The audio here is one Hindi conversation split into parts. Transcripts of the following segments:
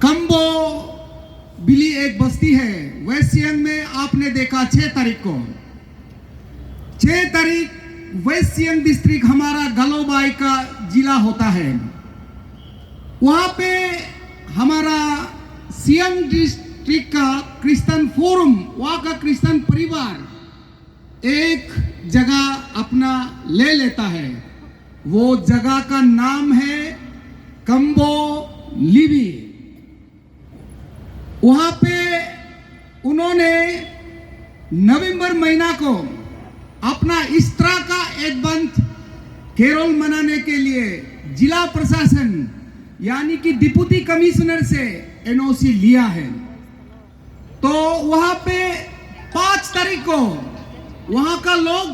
कम्बो बिली एक बस्ती है वेस्ट सियांग में। आपने देखा 6 तारीख को, 6 तारीख वेस्ट सियांग डिस्ट्रिक्ट हमारा गलोबाई का जिला होता है। वहां पे हमारा सियांग डिस्ट्रिक्ट का क्रिश्चियन फोरम, वहां का क्रिश्चियन परिवार एक जगह अपना ले लेता है। वो जगह का नाम है कम्बो लिबी। वहां पे उन्होंने नवंबर महीना को अपना इस तरह का एक बंद केरोल मनाने के लिए जिला प्रशासन यानी कि डिप्टी कमिश्नर से एनओसी लिया है। तो वहां पे 5 तारीख को वहां का लोग,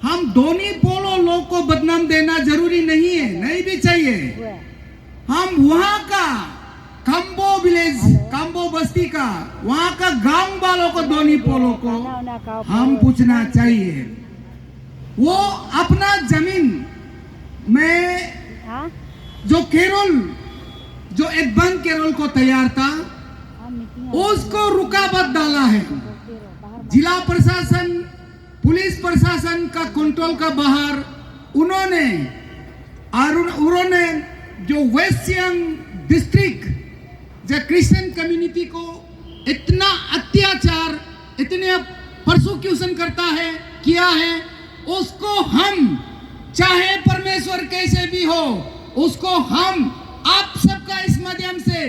हम दोनी पोलो लोग को बदनाम देना जरूरी नहीं है, नहीं भी चाहिए। हम वहां का कम्बो विलेज, कम्बो बस्ती का, वहां का गांव वालों को, दोनी पोलो को हम पूछना चाहिए। वो अपना जमीन में जो केरोल, जो एक बंद केरोल को तैयार था, उसको रुकावट डाला है। जिला प्रशासन, पुलिस प्रशासन का कंट्रोल का बाहर उन्होंने जो वेस्ट सियांग डिस्ट्रिक्ट जो क्रिश्चियन कम्युनिटी को इतना अत्याचार, इतने परसिक्यूशन करता है, किया है, उसको हम चाहे परमेश्वर कैसे भी हो, उसको हम आप सबका इस माध्यम से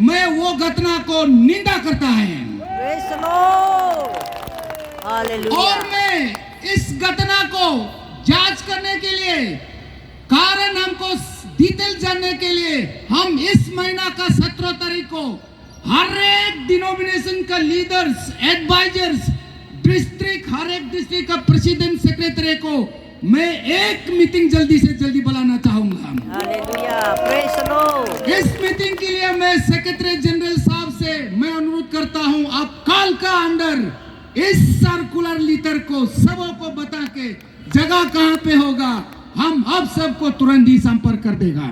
मैं वो घटना को निंदा करता है। और मैं इस घटना को जांच करने के लिए, कारण हमको डिटेल जानने के लिए, हम इस महीना का 17 तारीख को हर एक डिनोमिनेशन का लीडर्स, एडवाइजर्स, डिस्ट्रिक्ट, हर एक डिस्ट्रिक्ट का प्रेसिडेंट, सेक्रेटरी को मैं एक मीटिंग जल्दी से जल्दी बुलाना चाहूंगा। इस मीटिंग के लिए मैं सेक्रेटरी जनरल साहब से मैं अनुरोध करता हूं, आप कल का अंदर इस सर्कुलर लीटर को सबों को बता के जगह कहां पे होगा, हम अब सबको तुरंत ही संपर्क कर देगा।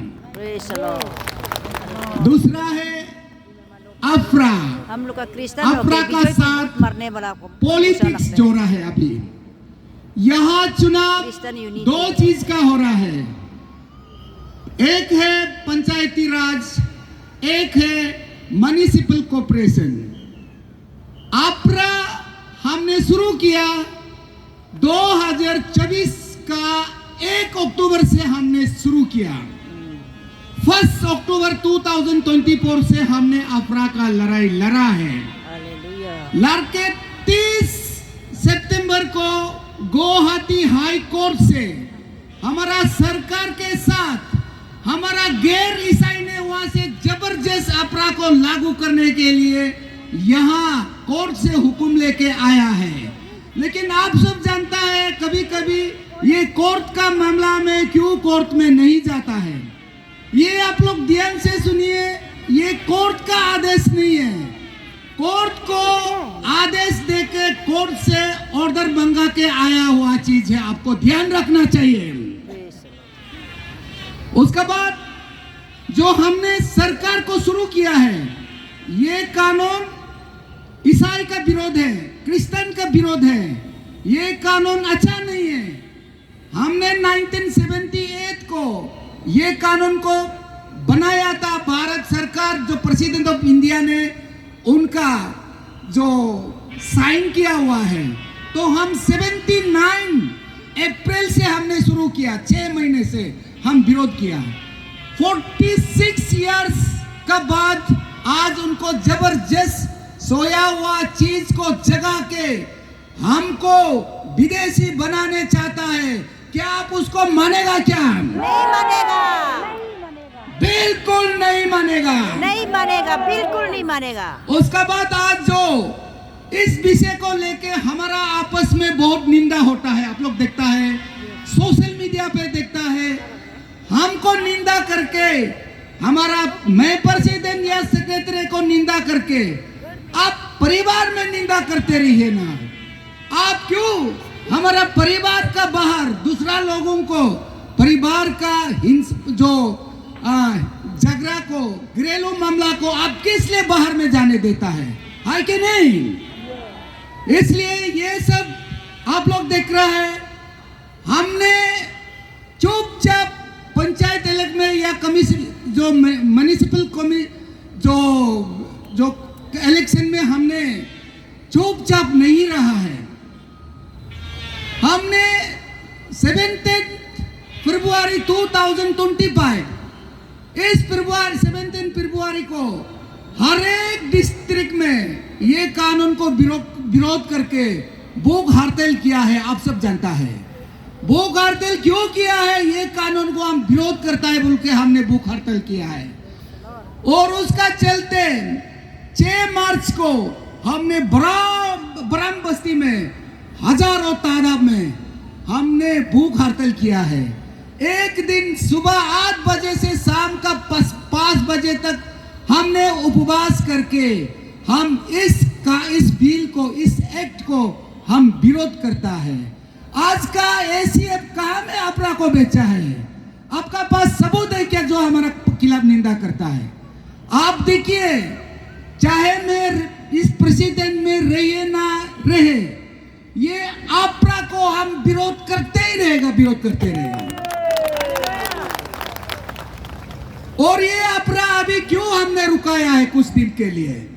दूसरा है अफरा। हम लोग का क्रिश्चियन अफरा का साथ मरने वाला पॉलिटिक्स जोड़ा है। अभी यहाँ चुनाव 2 चीज का हो रहा है, एक है पंचायती राज, एक है म्युनिसिपल कॉर्पोरेशन। अफरा हमने शुरू किया 2024 का 1 अक्टूबर से हमने शुरू किया। 1 अक्टूबर 2024 से हमने अफरा का लड़ाई लड़ा है। लड़के 30 सितंबर को गुवाहाटी हाई कोर्ट से हमारा सरकार के साथ हमारा गैर ईसाई ने वहां से जबरदस्त अफरा को लागू करने के लिए यहाँ कोर्ट से हुक्म लेके आया है। लेकिन आप सब जानता है कभी कभी ये कोर्ट का मामला में क्यों कोर्ट में नहीं जाता है। ये आप लोग ध्यान से सुनिए, ये कोर्ट का आदेश नहीं है। कोर्ट को आदेश देके कोर्ट से ऑर्डर मंगा के आया हुआ चीज है, आपको ध्यान रखना चाहिए। उसके बाद जो हमने सरकार को शुरू किया है, ये कानून ईसाई का विरोध है, क्रिश्चियन का विरोध है, ये कानून अच्छा नहीं है। हमने 1978 को ये कानून को बनाया था, भारत सरकार जो प्रेसिडेंट ऑफ इंडिया ने उनका जो साइन किया हुआ है। तो हम 79 अप्रैल से हमने शुरू किया, 6 महीने से हम विरोध किया। 46 इयर्स का बाद आज उनको जबरदस्त सोया हुआ चीज को जगा के हमको विदेशी बनाने चाहता है। क्या आप उसको मानेगा? क्या नहीं मानेगा, बिल्कुल नहीं मानेगा, नहीं मानेगा, बिल्कुल नहीं मानेगा। उसका बाद आज जो इस विषय को लेके हमारा आपस में बहुत निंदा होता है, आप लोग देखता है, सोशल मीडिया पे देखता है, हमको निंदा करके, हमारा मैं प्रेसिडेंट या सेक्रेटरी को निंदा करके आप परिवार में निंदा करते रहिए ना। आप क्यों हमारा परिवार का बाहर दूसरा लोगों को परिवार का जो झगड़ा को, घरेलू मामला को आप किस लिए बाहर में जाने देता है कि नहीं? इसलिए ये सब आप लोग देख रहा है। हमने चुपचाप पंचायत इलेक्शन में या कमीशन जो म्युनिसिपल जो इलेक्शन में हमने चुपचाप नहीं रहा है। हमने 17 फरवरी 2025 इस 17 फरवरी को हर एक डिस्ट्रिक्ट में ये कानून को विरोध करके भूख हड़ताल किया है। आप सब जानता है भूख हड़ताल क्यों किया है। ये कानून को हम विरोध करता है बोल के हमने भूख हड़ताल किया है। और उसका चलते 6 मार्च को हमने ब्रह्म बस्ती में हजारों तादाद में हमने भूख हड़ताल किया है। एक दिन सुबह 8 बजे से शाम का 5 बजे तक हमने उपवास करके हम इस बिल को, इस एक्ट को हम विरोध करता है। आज का एसीएफ कहां में अपना को बेचा है? आपका पास सबूत है क्या जो हमारा खिलाफ निंदा करता है? आप देखिए, चाहे मैं इस प्रेसिडेंट में रहे ना रहे, ये आपरा को हम विरोध करते ही रहेगा, विरोध करते रहेगा। और ये अपरा अभी क्यों हमने रुकाया है कुछ दिन के लिए?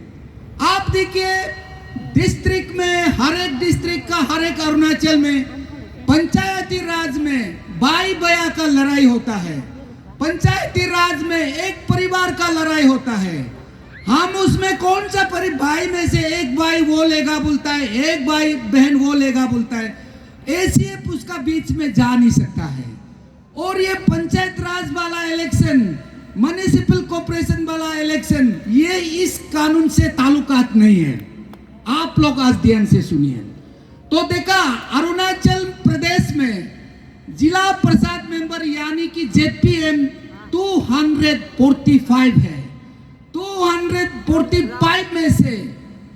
आप देखिए, डिस्ट्रिक्ट में हर एक डिस्ट्रिक्ट का, हर एक अरुणाचल में पंचायती राज में भाई बया का लड़ाई होता है। पंचायती राज में एक परिवार का लड़ाई होता है। हम उसमें कौन सा भाई में से एक भाई वो लेगा बोलता है, एक भाई बहन वो लेगा बोलता है। एसीएफ उसका बीच में जा नहीं सकता है। और ये पंचायत राज वाला इलेक्शन, म्युनिसिपल कॉर्पोरेशन वाला इलेक्शन, ये इस कानून से ताल्लुकात नहीं है। आप लोग आज ध्यान से सुनिए। तो देखा, अरुणाचल प्रदेश में जिला परिषद मेंबर यानी कि जेपीएम 245 है। 245 में से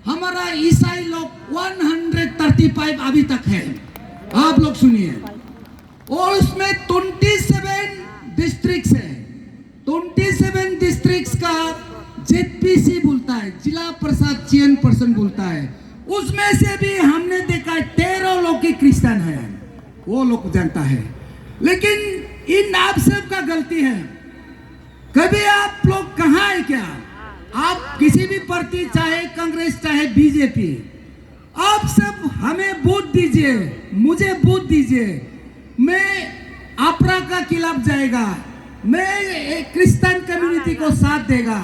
हमारा ईसाई लोग 135 अभी तक है। आप लोग सुनिए। और उसमें 27 डिस्ट्रिक्ट्स है। 27 डिस्ट्रिक्ट्स का जेपीसी बोलता है, जिला परिषद चयन पर्सन बोलता है। उसमें से भी हमने देखा 13 लोग की क्रिश्चियन है, वो लोग जानता है। लेकिन इन आप सब का गलती है। कभी आप लोग कहाँ है क्या? आप किसी भी पार्टी, चाहे कांग्रेस चाहे बीजेपी, आप सब हमें वोट दीजिए, मुझे वोट दीजिए। मैं अपरा का खिलाफ जाएगा, मैं क्रिश्चियन कम्युनिटी को साथ देगा।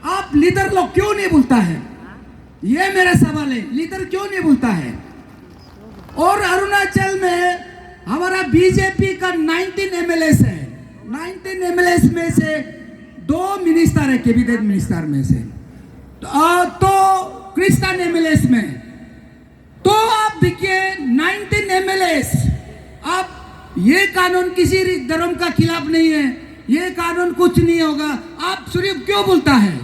आप लीडर लोग क्यों नहीं बोलता है? ये मेरा सवाल है, लीडर क्यों नहीं बोलता है? और अरुणाचल में हमारा बीजेपी का 19 एमएलएस है। 19 एमएलएस में से 2 मिनिस्टर है, कैबिनेट मिनिस्टर में से। तो क्रिश्चियन एमएलएस में तो आप देखिए 19 एमएलएस। आप ये कानून किसी धर्म का खिलाफ नहीं है, ये कानून कुछ नहीं होगा। आप सिर्फ क्यों बोलता है?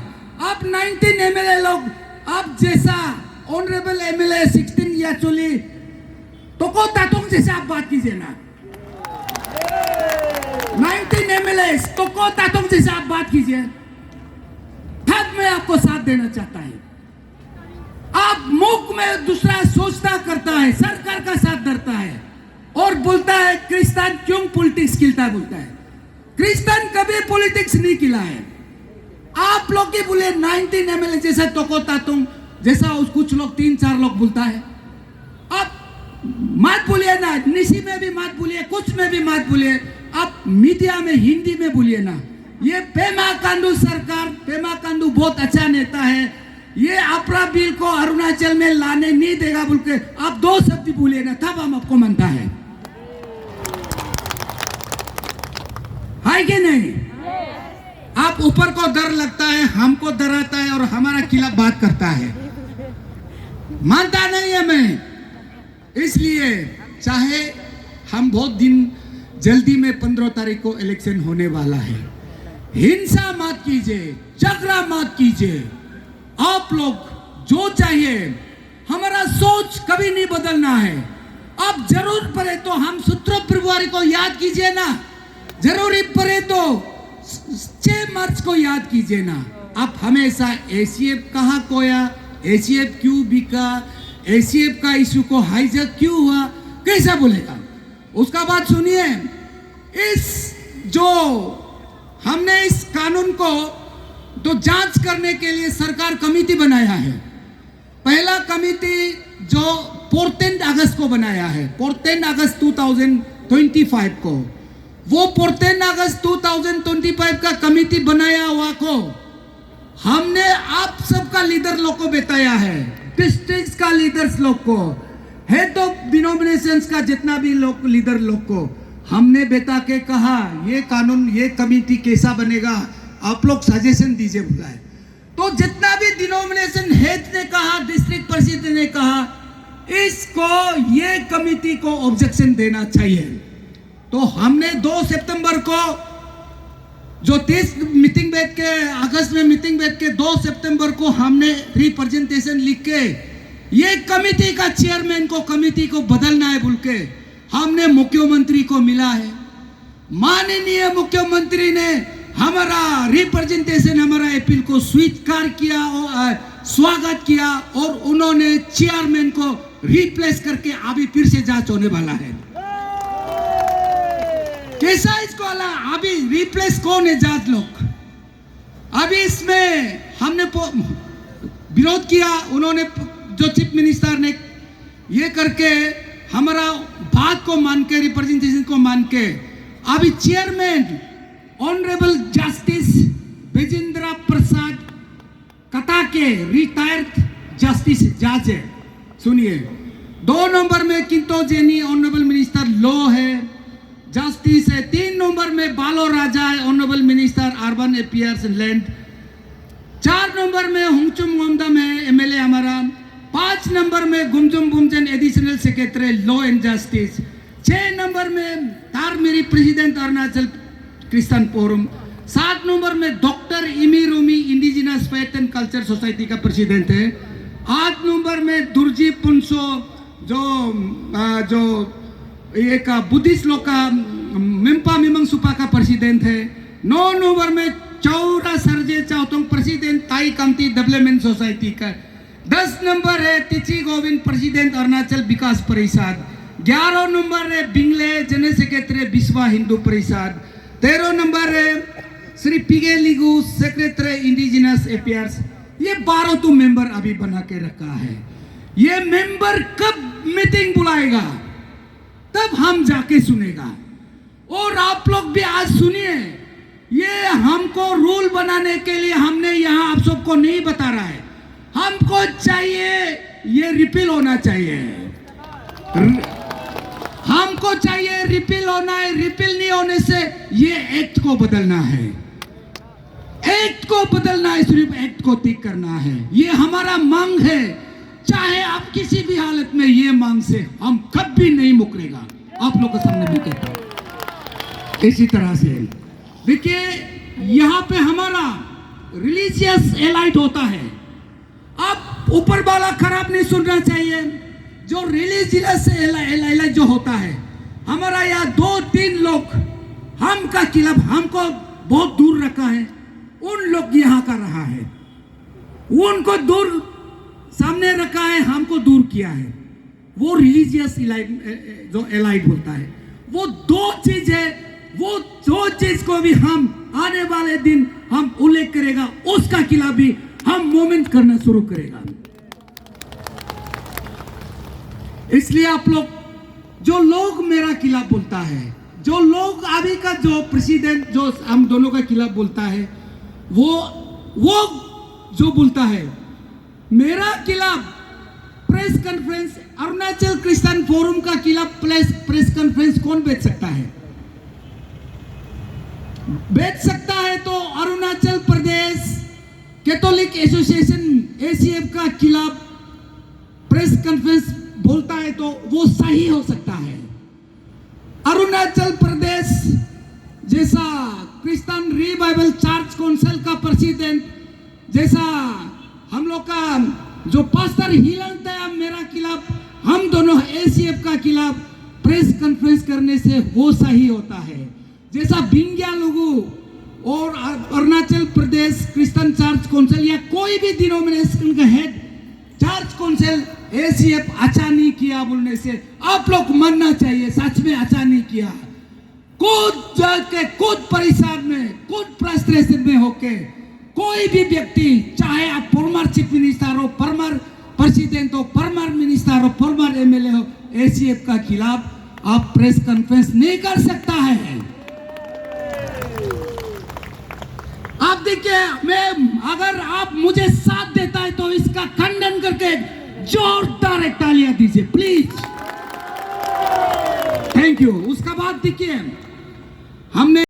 आप 19 एमएलए लोग, आप जैसा ऑनरेबल एमएलए 16 या चोली तो को तातों जैसे आप बात कीजिए ना। 19 एमएलए तो को तातों जैसे आप बात कीजिए, तब मैं आपको साथ देना चाहता है। आप मुख में दूसरा सोचता करता है, सरकार का साथ धरता है और बोलता है क्रिश्चियन क्यों पॉलिटिक्स खेलता है, बोलता है। क्रिश्चियन कभी पॉलिटिक्स नहीं किया है। आप लोग ही बोले 19 एमएलए जैसा तोको तातुंग जैसा कुछ लोग 3-4 लोग बोलता है। आप मत बोलिए ना, निशी में भी मत बोलिए, कुछ में भी मत बोलिए। आप मीडिया में हिंदी में बोलिए ना। ये पेमा खांडू सरकार, पेमा खांडू बहुत अच्छा नेता है, ये अपरा बिल को अरुणाचल में लाने नहीं देगा बोल के आप 2 शब्द बोलिए ना, तब हम आपको मानता है कि नहीं? आप ऊपर को डर लगता है, हमको डराता है और हमारा खिलाफ बात करता है। मानता नहीं है मैं। इसलिए चाहे हम बहुत दिन जल्दी में 15 तारीख को इलेक्शन होने वाला है, हिंसा मत कीजिए, झगड़ा मत कीजिए। आप लोग जो चाहिए, हमारा सोच कभी नहीं बदलना है। अब जरूर पड़े तो हम 17 फरवरी को याद कीजिए ना। जरूरी पड़े तो 6 मार्च को याद कीजिए ना। आप हमेशा एसीएफ कहाँ खोया, एसीएफ क्यों बिका, एसीएफ का इशू को हाईजैक क्यों हुआ, कैसा बोलेगा? उसका बात सुनिए। इस जो हमने इस कानून को तो जांच करने के लिए सरकार कमेटी बनाया है। पहला कमेटी जो 14 अगस्त को बनाया है, 14 अगस्त 2025 को, वो 14 अगस्त 2025 का कमेटी बनाया हुआ को हमने आप सबका लीडर लोग को बताया है, डिस्ट्रिक्ट का लीडर्स लोग को, हेड ऑफ डिनोमिनेशंस का जितना भी लोग लीडर लोग को हमने बेटा के कहा ये कानून, ये कमेटी कैसा बनेगा, आप लोग सजेशन दीजिए बोला है। तो जितना भी डिनोमिनेशन हेड ने कहा, डिस्ट्रिक्ट परिषद ने कहा, इसको ये कमेटी को ऑब्जेक्शन देना चाहिए। तो हमने 2 सितंबर को जो 30 मीटिंग बैठ के, अगस्त में मीटिंग बैठ के 2 सितंबर को हमने रिप्रेजेंटेशन लिख के ये कमेटी का चेयरमैन को, कमेटी को बदलना है बोल के हमने मुख्यमंत्री को मिला है। माननीय मुख्यमंत्री ने हमारा रिप्रेजेंटेशन, हमारा अपील को स्वीकार किया और स्वागत किया, और उन्होंने चेयरमैन को रिप्लेस करके अभी फिर से जांच होने वाला है। कैसा इसको वाला अभी रिप्लेस कौन है? जांच लोग। अभी इसमें हमने विरोध किया, उन्होंने जो चीफ मिनिस्टर ने ये करके हमारा बात को मान के, रिप्रेजेंटेशन को मान के, अभी chairman honourable justice Vijendra Prasad कटा के रिटायर्ड जस्टिस जज है। सुनिए, 2 नंबर में Kento Jini honourable minister law है, जस्टिस है। 3 नंबर में बालो राजा है, honourable minister urban affairs and land. 4 number में हुंगचुम मोमदम है, एमएलए हमारा। 5 नंबर में Gumjum Bumjan additional secretary law and justice. 6 number में Tarmiri president Arunachal Christian forum. 7 number में doctor Imi Rumi indigenous faith and culture society का प्रेसिडेंट है। 8 नंबर में दुर्जी पुंसो जो एक बुद्धिस्ट लोग का मिम्पा मिमंग सुपा का प्रेसिडेंट है। 9 नंबर में चौरा सरजे चाउतोंग प्रेसिडेंट ताई कामती डेवलपमेंट सोसाइटी का। 10 नंबर है तिची गोविंद प्रेसिडेंट अरुणाचल विकास परिषद। 11 नंबर है बिंगले जनरल सेक्रेटरी विश्व हिंदू परिषद। 13 नंबर है Shri पीगे Ligu secretary indigenous affairs. ये 12 तो मेंबर अभी बना के रखा है। ये मेंबर कब मीटिंग बुलाएगा तब हम जाके सुनेगा। और आप लोग भी आज सुनिए, ये हमको रूल बनाने के लिए हमने यहाँ आप सबको नहीं बता रहा है। हमको चाहिए ये रिपील होना चाहिए, हमको चाहिए रिपील होना है। रिपील नहीं होने से ये एक्ट को बदलना है, एक्ट को बदलना है, सिर्फ एक्ट को ठीक करना है। ये हमारा मांग है, चाहे आप किसी भी हालत में ये मांग से हम कभी नहीं मुकरेगा। आप लोग के सामने भी कहता हूं इसी तरह से। देखिए, यहाँ पे हमारा रिलीजियस एलाइट होता है। आप ऊपर वाला खराब नहीं सुनना चाहिए। जो रिलीजियस एलाइट जो होता है, हमारा यहाँ 2-3 लोग हम का खिलाफ हमको बहुत दूर रखा है, उन लोग यहाँ का रहा है, उनको दूर सामने रखा है, हमको दूर किया है। वो रिलीजियस जो एलाइट बोलता है, वो 2 चीज है। वो 2 चीज को भी हम आने वाले दिन हम उल्लेख करेगा, उसका खिलाफ भी हम मूवमेंट करना शुरू करेगा। इसलिए आप लोग, जो लोग मेरा खिलाफ बोलता है, जो लोग अभी का जो प्रेसिडेंट जो हम दोनों का खिलाफ बोलता है, वो जो बोलता है मेरा खिलाफ press conference, Arunachal Christian forum का खिलाफ प्रेस कॉन्फ्रेंस कौन बेच सकता है? बेच सकता है तो Arunachal Pradesh Catholic association ACF का खिलाफ प्रेस कॉन्फ्रेंस बोलता है तो वो सही हो सकता है। अरुणाचल प्रदेश जैसा क्रिश्चियन रिवाइवल चर्च काउंसिल का प्रेसिडेंट, जैसा हम लोग का जो पास्टर हिलंग था मेरा खिलाफ, हम दोनों एसीएफ का खिलाफ प्रेस कॉन्फ्रेंस करने से वो सही होता है। जैसा बिंगिया लोगों और Arunachal Pradesh Christian church council या कोई भी डिनोमिनेशन का हेड चर्च काउंसिल एसीएफ अच्छा नहीं किया बोलने से आप लोग मानना चाहिए, सच में अच्छा नहीं किया। खुद जाके खुद परेशान में, खुद फ्रस्ट्रेशन में होके कोई भी व्यक्ति, चाहे आप फॉर्मर चीफ मिनिस्टर हो, फॉर्मर प्रेसिडेंट हो, फॉर्मर मिनिस्टर हो, फॉर्मर एमएलए हो, एसीएफ का खिलाफ आप प्रेस कॉन्फ्रेंस नहीं कर सकता है। आप देखिए, मैं अगर आप मुझे साथ देता है तो इसका खंडन करके जोरदार एक तालियां दीजिए प्लीज। Thank you. उसका बाद देखिए, हमने